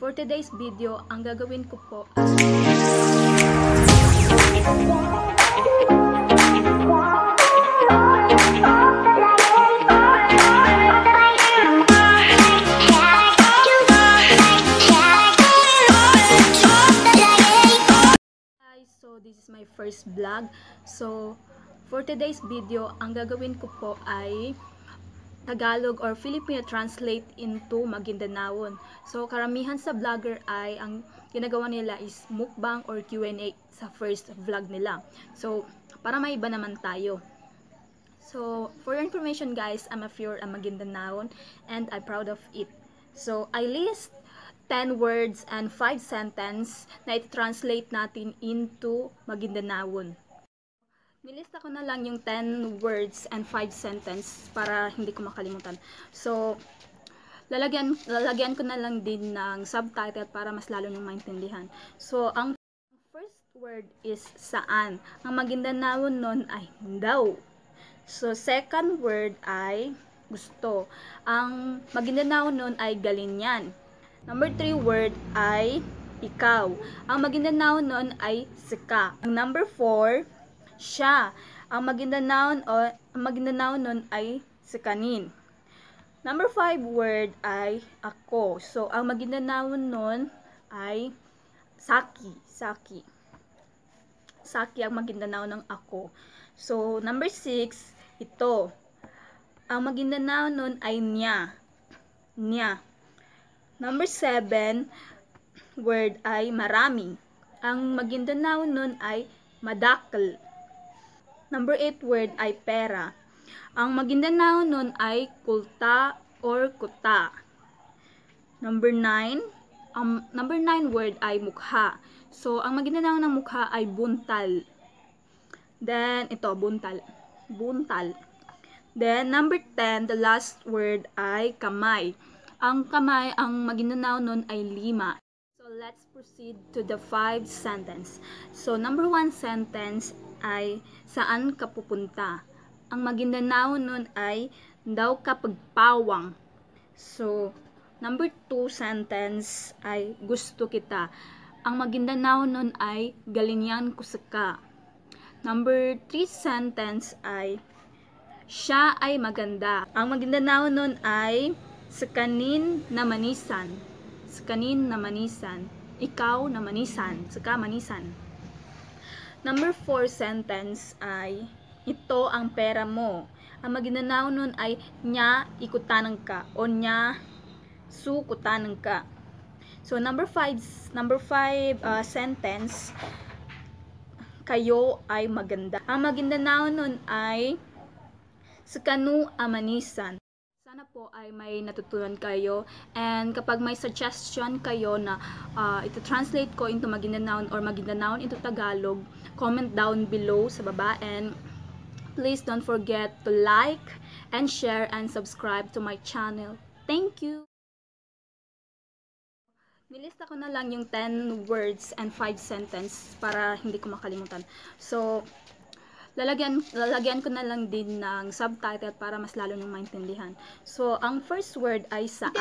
For today's video, ang gagawin ko po So this is my first vlog. So for today's video, ang gagawin ko po ay Tagalog or Filipino translate into Magindanaon. So karamihan sa vlogger ay ang ginagawa nila is mukbang or Q&A sa first vlog nila. So para may iba naman tayo. So for your information guys, I'm a pure Magindanaon and I'm proud of it. So I list 10 words and 5 sentence na i-translate natin into Magindanaon. Nilista ko na lang yung 10 words and 5 sentence para hindi ko makalimutan. So, lalagyan ko na lang din ng subtitle para mas lalo nyo maintindihan. So, ang first word is saan. Ang Magindanaon nun ay daw. So, second word ay gusto. Ang Magindanaon nun ay galinyan. Number 3 word ay ikaw. Ang Magindanaon nun ay sika. Ang number 4, siya. Ang Magindanaon nun ay sikanin. Number 5 word ay ako. So, ang Magindanaon nun ay saki. Saki. Saki ang Magindanaon ng ako. So, number 6, ito. Ang Magindanaon nun ay niya. Niya. Number 7 word ay marami. Ang Magindanaon nun ay madakal. Number 8 word ay pera. Ang Magindanaon nun ay kulta or kuta. Number 9 word ay mukha. So, ang Magindanaon ng mukha ay buntal. Then, ito, buntal. Buntal. Then, number 10, the last word ay kamay. Ang kamay, ang Magindanaon nun ay lima. So, let's proceed to the 5 sentence. So, number 1 sentence ay saan ka pupunta? Ang Magindanaon nun ay daw ka pagpawang. So, number 2 sentence ay gusto kita. Ang Magindanaon nun ay galinyan ko saka. Number 3 sentence ay siya ay maganda. Ang Magindanaon nun ay sakanin na manisan. Sakanin na manisan. Ikaw na manisan. Saka manisan. Number 4 sentence ay ito ang pera mo. Ang Magindanaon nun ay nya ikutanan ka o nya sukutanan ka. So number 5 sentence kayo ay maganda. Ang Magindanaon nun ay sakanu amanisan. Sana po ay may natutunan kayo, and kapag may suggestion kayo na ito-translate ko into Magindanaon or Magindanaon into Tagalog, comment down below sa baba, and please don't forget to like and share and subscribe to my channel. Thank you! Nilista ko na lang yung 10 words and 5 sentence para hindi ko makalimutan. So, lalagyan ko na lang din ng subtitle para mas lalo nyo maintindihan. So, ang first word ay saan.